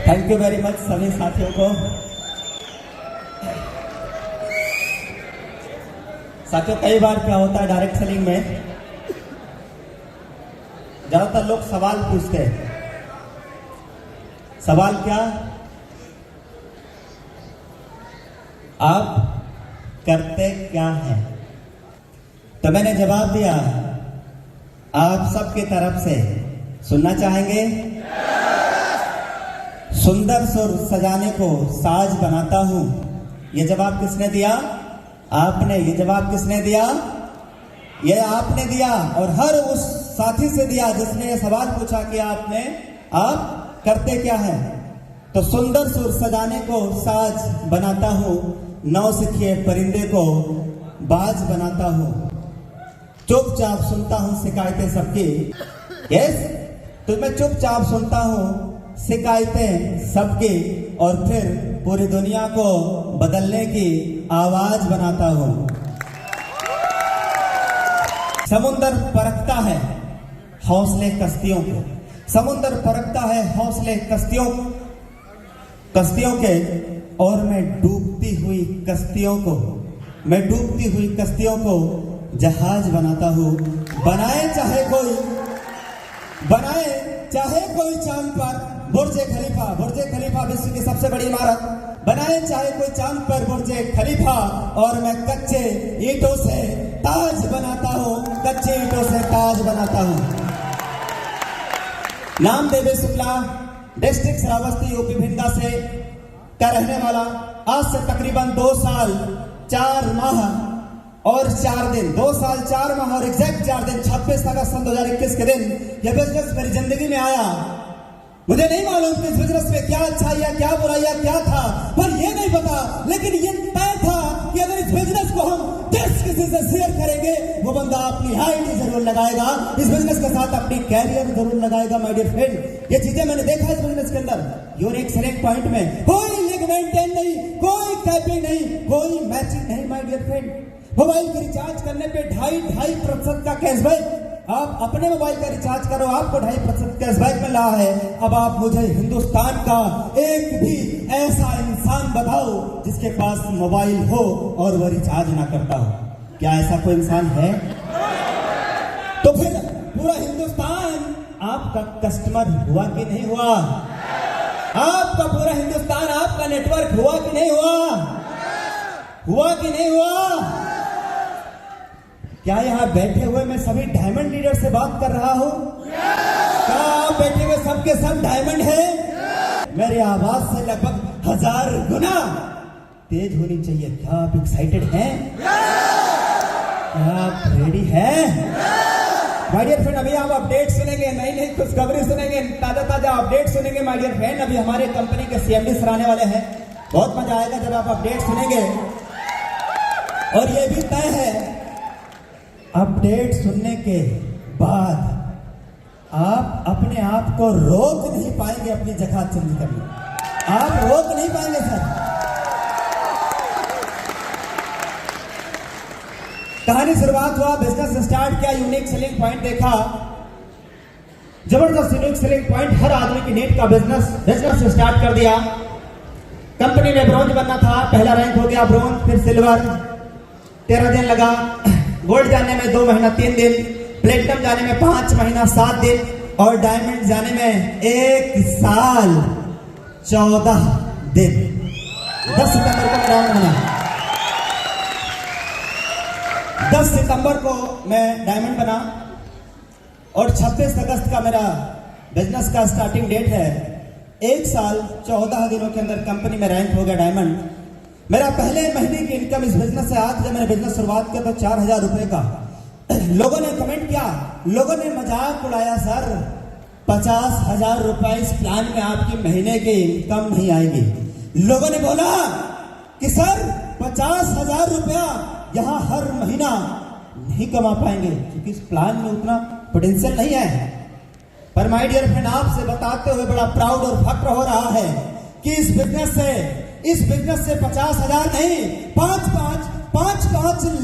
Thank you very much सभी साथियों को। साथियों, कई बार क्या होता है डायरेक्ट सेलिंग में, ज्यादातर लोग सवाल पूछते हैं। सवाल क्या? आप करते क्या हैं? तो मैंने जवाब दिया, आप सबकी तरफ से सुनना चाहेंगे? सुंदर सुर सजाने को साज बनाता हूं। यह जवाब किसने दिया? आपने। ये जवाब किसने दिया? ये आपने दिया। और हर उस साथी से दिया जिसने ये सवाल पूछा कि आप करते क्या हैं। तो सुंदर सुर सजाने को साज बनाता हूं, नौसिखिए परिंदे को बाज बनाता हूं, चुपचाप सुनता हूं शिकायतें सबकी। यस, तो मैं चुपचाप सुनता हूं शिकायतें सबकी और फिर पूरी दुनिया को बदलने की आवाज बनाता हूं। समुंदर परखता है हौसले कश्तियों को, समुंदर परखता है हौसले कश्तियों के, और मैं डूबती हुई कश्तियों को, मैं डूबती हुई कश्तियों को जहाज बनाता हूं। बनाए चाहे कोई चांद पर बुर्ज खलीफा विश्व की सबसे बड़ी इमारत, बनाए चाहे कोई चांद पर बुर्ज खलीफा, और मैं कच्चे ईंटों से ताज बनाता हूं, कच्चे ईंटों से ताज बनाता हूं। नाम देवे शुक्ला, डिस्ट्रिक्ट श्रावस्ती, यूपी भिंडा से का रहने वाला। आज से तकरीबन 2 साल 4 माह और 4 दिन, 2 साल 4 माह और एग्जैक्ट 4 दिन, 26 अगस्त सन 2021 के दिन यह बिजनेस मेरी जिंदगी में आया। मुझे नहीं मालूम कि इस बिजनेस में क्या अच्छाइयां, क्या बुराइयां, क्या था, पर यह नहीं पता, लेकिन ये तय था कि अगर इस बिजनेस को हम किसी से शेयर करेंगे, वो बंदा अपनी आईडी जरूर लगाएगा, इस बिजनेस के साथ अपनी कैरियर जरूर लगाएगा। माय डियर फ्रेंड, ये चीजें मैंने देखा इस बिजनेस के अंदर। यूनिक सेलेक्ट पॉइंट में कोई लिंक मेंटेन नहीं, कोई कैपिंग नहीं, कोई मैचिंग नहीं। माय डियर फ्रेंड, मोबाइल के रिचार्ज करने पे 2.5% का कैशबैक। आप अपने मोबाइल का रिचार्ज करो, आपको 2.5% कैशबैक मिल रहा है। अब आप मुझे हिंदुस्तान का एक भी ऐसा इंसान बताओ जिसके पास मोबाइल हो और वह रिचार्ज ना करता हो। क्या ऐसा कोई इंसान है? तो फिर पूरा हिंदुस्तान आपका कस्टमर हुआ कि नहीं हुआ? आपका पूरा हिंदुस्तान आपका नेटवर्क हुआ कि नहीं हुआ? हुआ कि नहीं हुआ? क्या यहां बैठे हुए मैं सभी डायमंड लीडर से बात कर रहा हूं? क्या आप बैठे हुए सबके सब डायमंड हैं? मेरी आवाज से लगभग 1000 गुना तेज होनी चाहिए। क्या आप एक्साइटेड हैं? क्या आप रेडी हैं? माय डियर फ्रेंड, अभी आप अपडेट सुनेंगे, नई नई खुशखबरी सुनेंगे, ताजा अपडेट सुनेंगे। माय डियर फ्रेंड, अभी हमारे कंपनी के सीएमडी सर आने वाले हैं। बहुत मजा आएगा जब आप अपडेट सुनेंगे। और ये भी तय है, अपडेट सुनने के बाद आप अपने आप को रोक नहीं पाएंगे अपनी जगह चेंज करने। आप रोक नहीं पाएंगे सर। कहानी शुरुआत हुआ, बिजनेस स्टार्ट किया, यूनिक सेलिंग पॉइंट देखा, जबरदस्त यूनिक सेलिंग पॉइंट, हर आदमी की नीड का बिजनेस स्टार्ट कर दिया। कंपनी में ब्रॉन्ज बनना था, पहला रैंक हो गया ब्रॉन्ज, फिर सिल्वर, 13 दिन लगा, गोल्ड जाने में 2 महीना 3 दिन, प्लेटिनम जाने में 5 महीना 7 दिन, और डायमंड जाने में 1 साल 14 दिन। 10 सितंबर को राउंड बना, 10 सितंबर को मैं डायमंड बना, और 26 अगस्त का मेरा बिजनेस का स्टार्टिंग डेट है। 1 साल 14 दिनों के अंदर कंपनी में रैंक हो गया डायमंड। मेरा पहले महीने की इनकम इस बिजनेस से, आज जब मैंने बिजनेस शुरुआत किया तो 4000 रुपए का। लोगों ने कमेंट किया, लोगों ने मजाक उड़ाया, सर 50,000 रुपए इस प्लान में आपकी महीने की इनकम नहीं आएगी। लोगों ने बोला कि सर 50,000 रुपया यहां हर महीना नहीं कमा पाएंगे क्योंकि इस प्लान में उतना पोटेंशियल नहीं है। पर माय डियर फ्रेंड, आपसे बताते हुए बड़ा प्राउड और फक्र हो रहा है कि इस बिजनेस से, इस बिजनेस से 50,000 नहीं, 5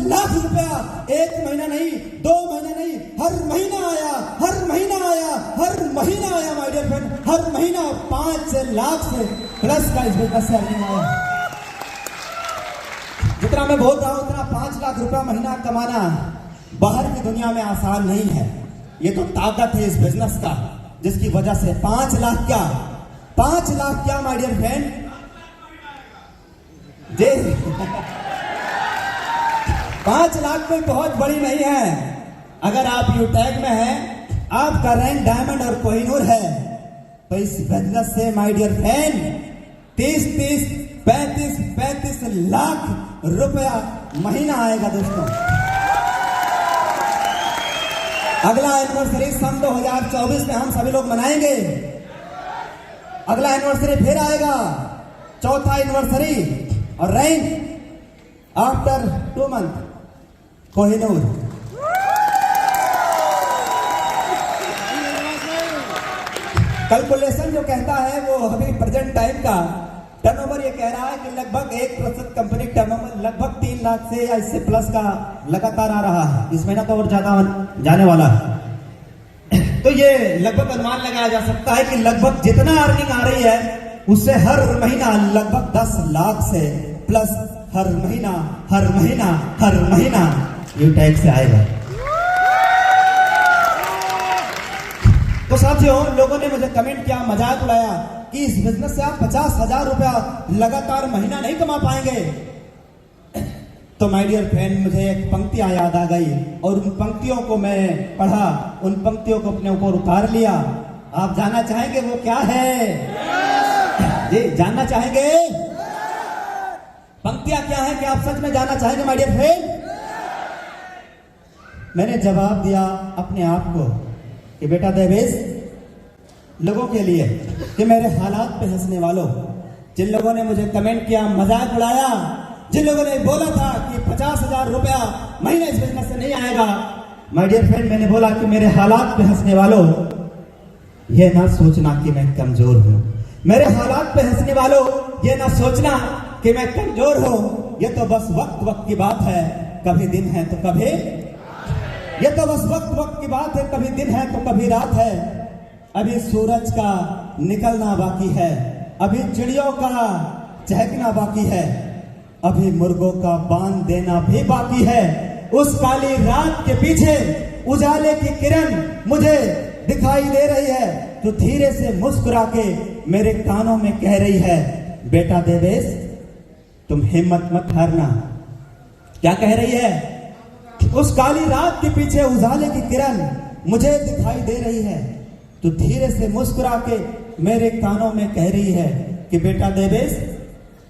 लाख रुपया एक महीना नहीं, 2 महीने नहीं, हर महीना आया, हर महीना आया, हर महीना आया माय डियर फ्रेंड, हर महीना 5 लाख से प्लस का इस बिजनेस से अर्निंग आया। जितना मैं बोल रहा हूं उतना 5 लाख रुपया महीना कमाना बाहर की दुनिया में आसान नहीं है। ये तो ताकत है इस बिजनेस का, जिसकी वजह से 5 लाख क्या माय डियर फ्रेंड जी 5 लाख कोई बहुत बड़ी नहीं है। अगर आप यूटैग में हैं, आपका रैंक डायमंड और कोहिनूर है, तो इस बिजनेस से माय डियर फ्रेंड 35 लाख रुपया महीना आएगा दोस्तों। अगला एनिवर्सरी सन 2024 में हम सभी लोग मनाएंगे। अगला एनिवर्सरी फिर आएगा, चौथा एनिवर्सरी, और rank after 2 month Kohinoor. Calculation जो कहता है वो अभी प्रेजेंट टाइम का टर्नओवर ये कह रहा है कि लगभग 1% कंपनी टर्नओवर लगभग 3 लाख से या इससे प्लस का लगातार आ रहा है। इस महीना तो और ज्यादा जाने वाला है। तो ये लगभग अनुमान लगाया जा सकता है कि लगभग जितना अर्निंग आ रही है उससे हर महीना लगभग 10 लाख से प्लस हर महीना यूटैग से आएगा। तो साथियों, लोगों ने मुझे कमेंट किया, मजाक उड़ाया कि इस बिजनेस से आप 50,000 रुपया लगातार महीना नहीं कमा पाएंगे। तो माय डियर फ्रेंड, मुझे एक पंक्तियां याद आ गई और उन पंक्तियों को मैं पढ़ा, उन पंक्तियों को अपने ऊपर उतार लिया। आप जानना चाहेंगे वो क्या है? जी जानना चाहेंगे? पंक्तियां क्या है कि आप सच में जानना चाहेंगे माय डियर फ्रेंड? मैंने जवाब दिया अपने आप को कि बेटा देवेश, लोगों के लिए, कि मेरे हालात पे हंसने वालों, जिन लोगों ने मुझे कमेंट किया, मजाक उड़ाया, जिन लोगों ने बोला था कि 50,000 रुपया महीने इस बिजनेस से नहीं आएगा, माय डियर फ्रेंड, मैंने बोला कि मेरे हालात पे हंसने वालों, ये ना सोचना कि मैं कमजोर हूं। मेरे हालात पे हंसने वालों, ये ना सोचना कि मैं कमजोर हूं। ये तो बस वक्त की बात है, कभी दिन है तो कभी, ये तो बस वक्त की बात है, कभी दिन है तो कभी रात है। अभी सूरज का निकलना बाकी है, अभी चिड़ियों का चहकना बाकी है, अभी मुर्गों का बांध देना भी बाकी है। उस काली रात के पीछे उजाले की किरण मुझे दिखाई दे रही है, जो धीरे से मुस्कुरा के मेरे कानों में कह रही है, बेटा देवेश, तुम हिम्मत मत हारना। क्या कह रही है? उस काली रात के पीछे उजाले की किरण मुझे दिखाई दे रही है, तो धीरे से मुस्कुरा के मेरे कानों में कह रही है कि बेटा देवेश,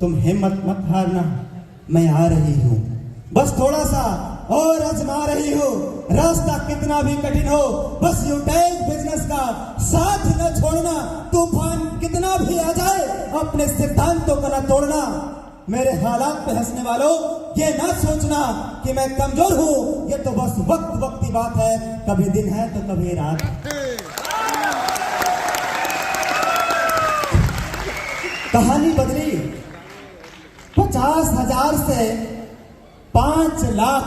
तुम हिम्मत मत हारना, मैं आ रही हूं। बस थोड़ा सा और आजमा रही हूं, रास्ता कितना भी कठिन हो, बस यूटैग बिजनेस का साथ न छोड़ना। तूफान कितना भी आ जाए, अपने सिद्धांतों को न तोड़ना। मेरे हालात पे हंसने वालों, ये ना सोचना कि मैं कमजोर हूं। ये तो बस वक्त की बात है, कभी दिन है तो कभी रात। कहानी बदली 50,000 से 5 लाख,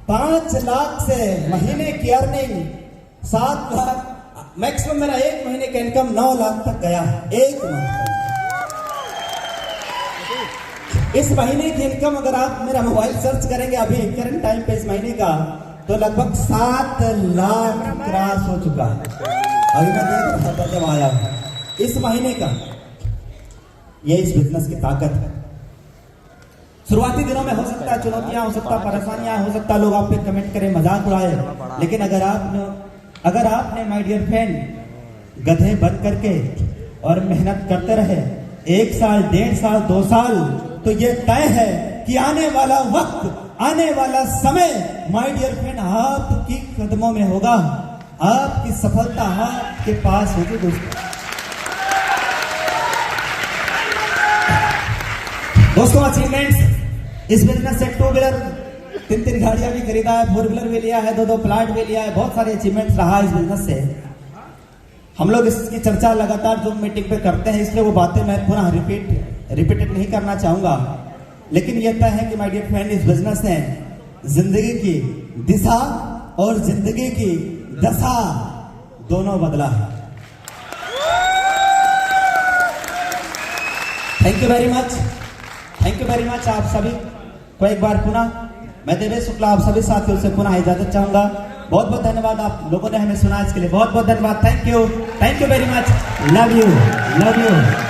5 लाख से महीने की अर्निंग 7 लाख, मैक्सिमम मेरा एक महीने का इनकम 9 लाख तक गया एक महीने। इस महीने की इनकम अगर आप मेरा मोबाइल सर्च करेंगे अभी करंट टाइम पे इस महीने का, तो लगभग 7 लाख क्रॉस हो चुका है। अभी मैं देख रहा था जब आया इस महीने का। ये इस बिजनेस की ताकत है। शुरुआती दिनों में हो सकता है चुनौतियां, हो सकता है परेशानियां, हो सकता है लोग आप पे कमेंट करें, मजाक उड़ाए, लेकिन अगर आपने माय डियर फ्रेंड गधे बन करके और मेहनत करते रहे 1 साल, 1.5 साल, 2 साल, तो ये तय है कि आने वाला वक्त, आने वाला समय माय डियर फ्रेंड आपकी कदमों में होगा। आपकी सफलता आपके पास होगी दोस्तों। अचीवमेंट्स इस बिजनेस से 2 व्हीलर 3 गाड़ियां भी खरीदा है, 4 व्हीलर भी लिया है, 2 प्लाट भी लिया है, बहुत सारे अचीवमेंट्स रहा इस बिजनेस से। हम लोग इसकी चर्चा लगातार जूम मीटिंग पे करते हैं, इसलिए वो बातें मैं पुनः रिपीट रिपीटेड नहीं करना चाहूंगा, लेकिन यह तय है कि माय डियर फ्रेंड, इस बिजनेस ने जिंदगी की दिशा और जिंदगी की दशा दोनों बदला है। Thank you very much, thank you very much. आप सभी को एक बार पुनः मैं देवेश शुक्ला आप सभी साथियों से पुनः इजाजत चाहूंगा। बहुत बहुत धन्यवाद, आप लोगों ने हमें सुना इसके लिए बहुत बहुत धन्यवाद। Thank you very much, love you.